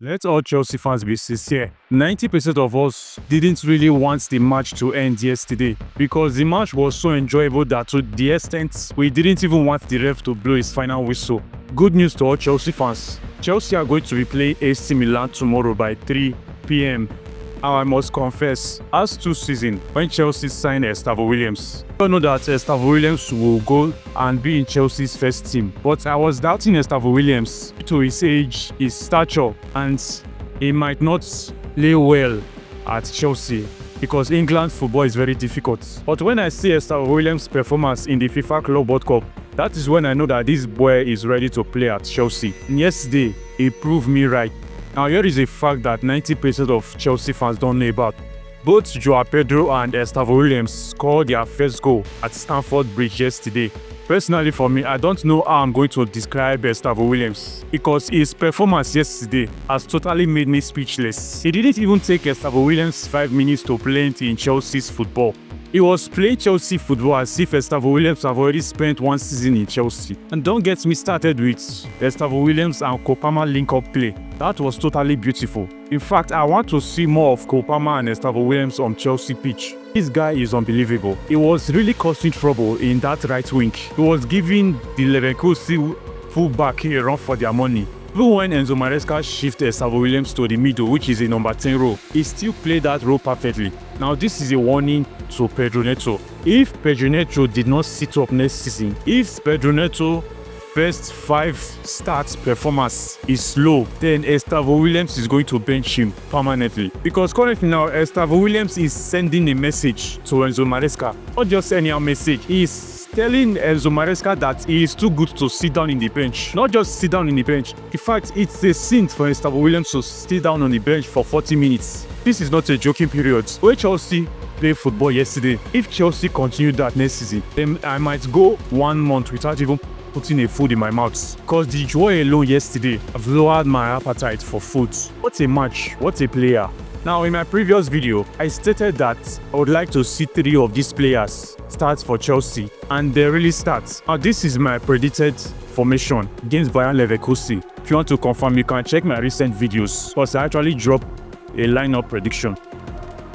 Let all Chelsea fans be sincere. 90% of us didn't really want the match to end yesterday because the match was so enjoyable that to the extent we didn't even want the ref to blow his final whistle. Good news to all Chelsea fans. Chelsea are going to be playing AC Milan tomorrow by 3 p.m. I must confess, as 2 seasons when Chelsea signed Estevao Williams, I know that Estevao Williams will go and be in Chelsea's first team. But I was doubting Estevao Williams due to his age, his stature, and he might not play well at Chelsea because England football is very difficult. But when I see Estevao Williams' performance in the FIFA Club World Cup, that is when I know that this boy is ready to play at Chelsea. And yesterday, he proved me right. Now here is a fact that 90% of Chelsea fans don't know about. Both Joao Pedro and Estevao Williams scored their first goal at Stamford Bridge yesterday. Personally for me, I don't know how I'm going to describe Estevao Williams because his performance yesterday has totally made me speechless. He didn't even take Estevao Williams 5 minutes to play in Chelsea's football. He was playing Chelsea football as if Estevao Williams have already spent 1 season in Chelsea. And don't get me started with Estevao Williams and Kopama link-up play. That was totally beautiful. In fact, I want to see more of Kopama and Estevao Williams on Chelsea pitch. This guy is unbelievable. He was really causing trouble in that right wing. He was giving the Leverkusen fullback a run for their money. Even when Enzo Maresca shifted Estevao Williams to the middle, which is a number 10 role, he still played that role perfectly. Now this is a warning to Pedro Neto. If Pedro Neto did not sit up next season, if Pedro Neto first 5 starts performance is low, then Estevao Williams is going to bench him permanently. Because currently now, Estevao Williams is sending a message to Enzo Maresca. Not just any message, he is telling Enzo Maresca that he is too good to sit down in the bench. Not just sit down in the bench. In fact, it's a sin for Estevao Williams to sit down on the bench for 40 minutes. This is not a joking period. When Chelsea played football yesterday, if Chelsea continued that next season, then I might go 1 month without even putting a food in my mouth. Because the joy alone yesterday have lowered my appetite for food. What a match, what a player. Now in my previous video, I stated that I would like to see 3 of these players start for Chelsea, and they really start. Now this is my predicted formation against Bayern Leverkusen. If you want to confirm, you can check my recent videos because I actually dropped a lineup prediction.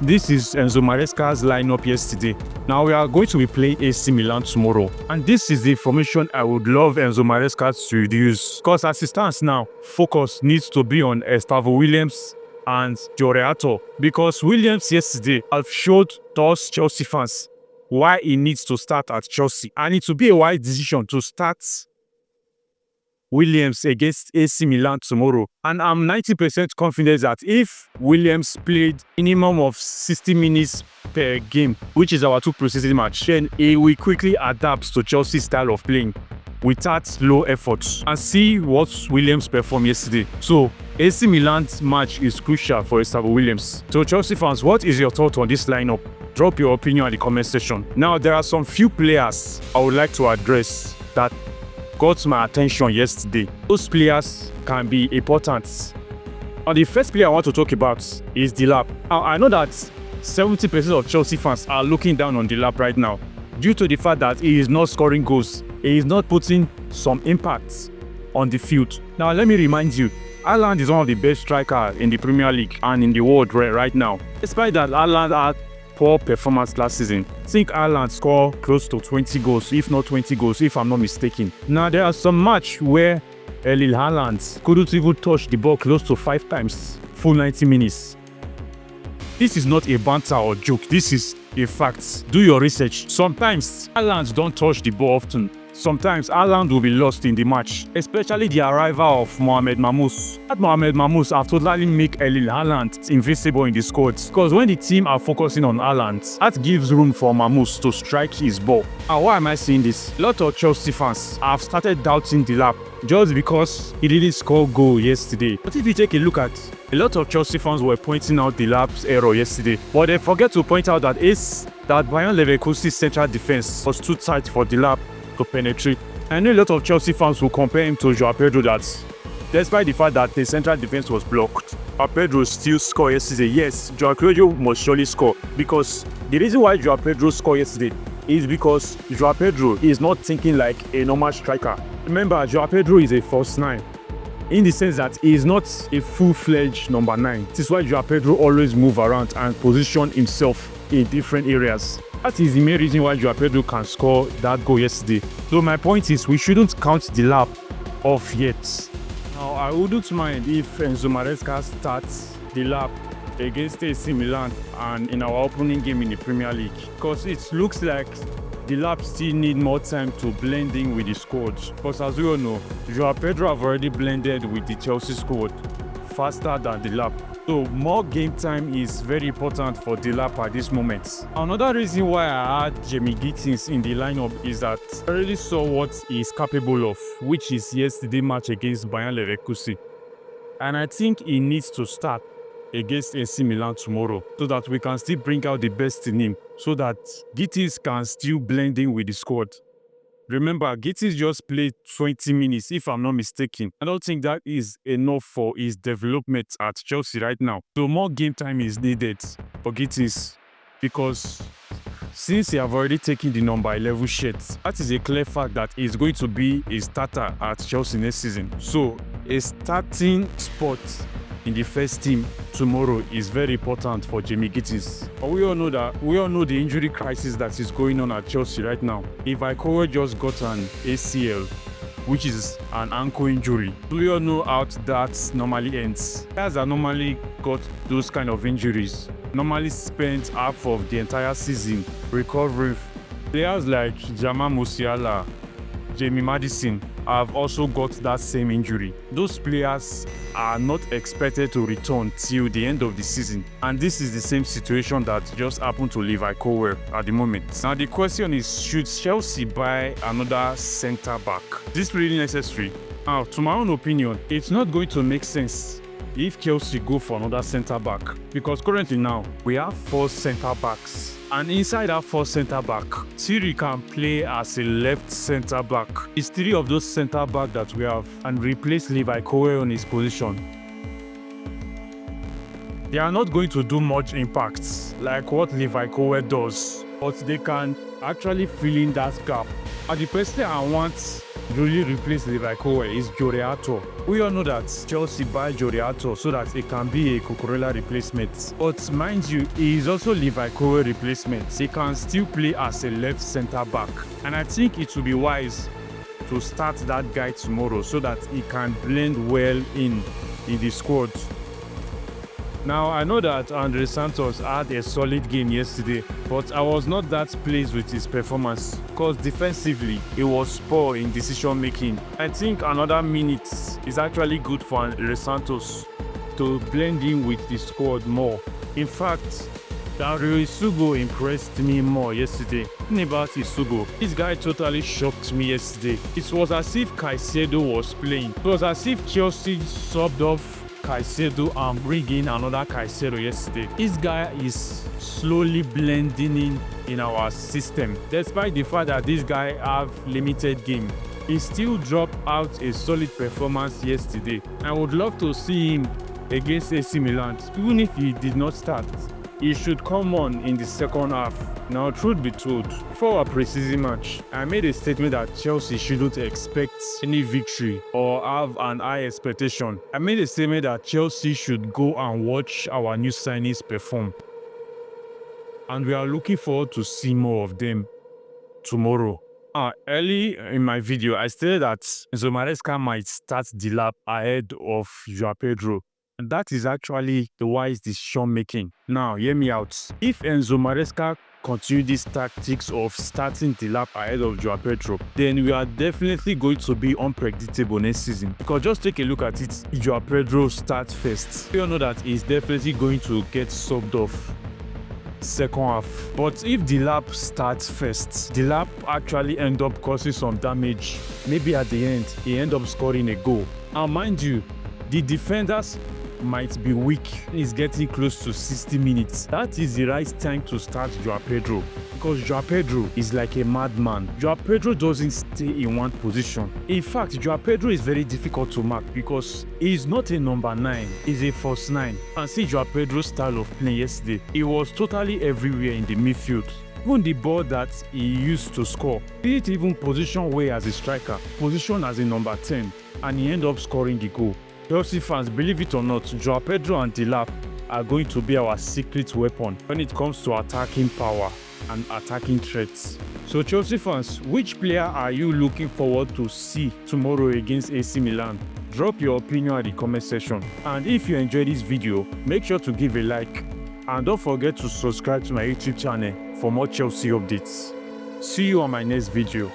This is Enzo Maresca's lineup yesterday. Now we are going to be playing AC Milan tomorrow. And this is the formation I would love Enzo Maresca to use. Because as it stands now, focus needs to be on Estevao Williams and Joreato. Because Williams yesterday have showed us Chelsea fans why he needs to start at Chelsea. And it will be a wise decision to start Williams against AC Milan tomorrow. And I'm 90% confident that if Williams played minimum of 60 minutes per game, which is our 2 preseason match, then he will quickly adapt to Chelsea's style of playing without low effort and see what Williams performed yesterday. So AC Milan's match is crucial for Estevao Williams. So Chelsea fans, what is your thought on this lineup? Drop your opinion in the comment section. Now there are some few players I would like to address that got my attention yesterday. Those players can be important. And the first player I want to talk about is Delap. Now, I know that 70% of Chelsea fans are looking down on Delap right now due to the fact that he is not scoring goals. He is not putting some impact on the field. Now, let me remind you, Haaland is one of the best strikers in the Premier League and in the world right now. Despite that, Haaland had poor performance last season. I think Haaland scored close to 20 goals, if not 20 goals, if I'm not mistaken. Now, there are some matches where Erling Haaland couldn't even touch the ball close to 5 times, full 90 minutes. This is not a banter or joke, this is a fact. Do your research. Sometimes, Haaland don't touch the ball often. Sometimes Haaland will be lost in the match, especially the arrival of Mohamed Mamous. That Mohamed Mamous have totally make Erling Haaland invisible in the squad. Because when the team are focusing on Haaland, that gives room for Mamous to strike his ball. And why am I saying this? A lot of Chelsea fans have started doubting Delap just because he didn't score goal yesterday. But if you take a look at, a lot of Chelsea fans were pointing out Delap's error yesterday. But they forget to point out that Bayern Leverkusen's central defense was too tight for Delap to penetrate. I know a lot of Chelsea fans will compare him to Joao Pedro that despite the fact that the central defense was blocked, Joao Pedro still scored yesterday. Yes, Joao Pedro must surely score because the reason why Joao Pedro scored yesterday is because Joao Pedro is not thinking like a normal striker. Remember, Joao Pedro is a false 9. in the sense that he is not a full-fledged number 9. This is why Joao Pedro always move around and position himself in different areas. That is the main reason why Joao Pedro can score that goal yesterday. So my point is, we shouldn't count the lap off yet. Now, I wouldn't mind if Enzo Maresca starts the lap against AC Milan and in our opening game in the Premier League, because it looks like the lap still need more time to blend in with the squad. Because as we all know, Joao Pedro have already blended with the Chelsea squad faster than the lap. So more game time is very important for the lap at this moment. Another reason why I had Jamie Gittins in the lineup is that I already saw what he is capable of, which is yesterday's match against Bayern Leverkusen. And I think he needs to start against AC Milan tomorrow so that we can still bring out the best in him, so that Gittins can still blend in with the squad. Remember, Gittins just played 20 minutes, if I'm not mistaken. I don't think that is enough for his development at Chelsea right now. So more game time is needed for Gittins, because since he have already taken the number 11 shirt, that is a clear fact that he's going to be a starter at Chelsea next season. So a starting spot in the first team tomorrow is very important for Jamie Gittins. But we all know the injury crisis that is going on at Chelsea right now. Levi Kowe just got an ACL, which is an ankle injury. We all know how that normally ends. Players that normally got those kind of injuries normally spend half of the entire season recovering. Players like Jamal Musiala, Jamie Maddison have also got that same injury. Those players are not expected to return till the end of the season, and this is the same situation that just happened to Levi Kowe at the moment. Now the question is, should Chelsea buy another centre back? Is this really necessary? Now, to my own opinion, it's not going to make sense if Chelsea go for another centre back, because currently now we have 4 centre backs. And inside that 4 centre back, 3 can play as a left centre back. It's 3 of those centre back that we have, and replace Levi Kowe on his position. They are not going to do much impact like what Levi Kowe does, but they can actually fill in that gap. And the person I want really replace Levi Kowe is Joriato. We all know that Chelsea buy Joriato so that it can be a Cucurella replacement. But mind you, he is also Levi Kowe replacement. He can still play as a left centre back. And I think it will be wise to start that guy tomorrow so that he can blend well in the squad. Now, I know that Andre Santos had a solid game yesterday, but I was not that pleased with his performance because defensively, he was poor in decision making. I think another minute is actually good for Andre Santos to blend in with the squad more. In fact, Dario Isugo impressed me more yesterday. Think about Isugo. This guy totally shocked me yesterday. It was as if Caicedo was playing. It was as if Chelsea subbed off Caicedo and bring in another Caicedo yesterday. This guy is slowly blending in our system. Despite the fact that this guy have limited game, he still dropped out a solid performance yesterday. I would love to see him against AC Milan. Even if he did not start, he should come on in the second half. Now, truth be told, before our preseason match, I made a statement that Chelsea shouldn't expect any victory or have an high expectation. I made a statement that Chelsea should go and watch our new signings perform. And we are looking forward to see more of them tomorrow. Early in my video, I stated that Enzo Maresca might start the lap ahead of Joao Pedro. And that is actually the wise decision making. Now, hear me out. If Enzo Maresca continue these tactics of starting the lap ahead of Joao Pedro, then we are definitely going to be unpredictable next season. Because just take a look at it, Joao Pedro starts first. We all know that he's definitely going to get subbed off second half. But if the lap starts first, the lap actually end up causing some damage. Maybe at the end, he end up scoring a goal. Now, mind you, the defenders might be weak. He's getting close to 60 minutes. That is the right time to start Joao Pedro, because Joao Pedro is like a madman. Joao Pedro doesn't stay in one position. In fact, Joao Pedro is very difficult to mark because he's not a number 9, he's a false 9. And see Joao Pedro's style of playing yesterday. He was totally everywhere in the midfield. Even the ball that he used to score, be it even position way as a striker, position as a number 10, and he ended up scoring the goal. Chelsea fans, believe it or not, Joao Pedro and Delap are going to be our secret weapon when it comes to attacking power and attacking threats. So Chelsea fans, which player are you looking forward to see tomorrow against AC Milan? Drop your opinion at the comment section. And if you enjoyed this video, make sure to give a like. And don't forget to subscribe to my YouTube channel for more Chelsea updates. See you on my next video.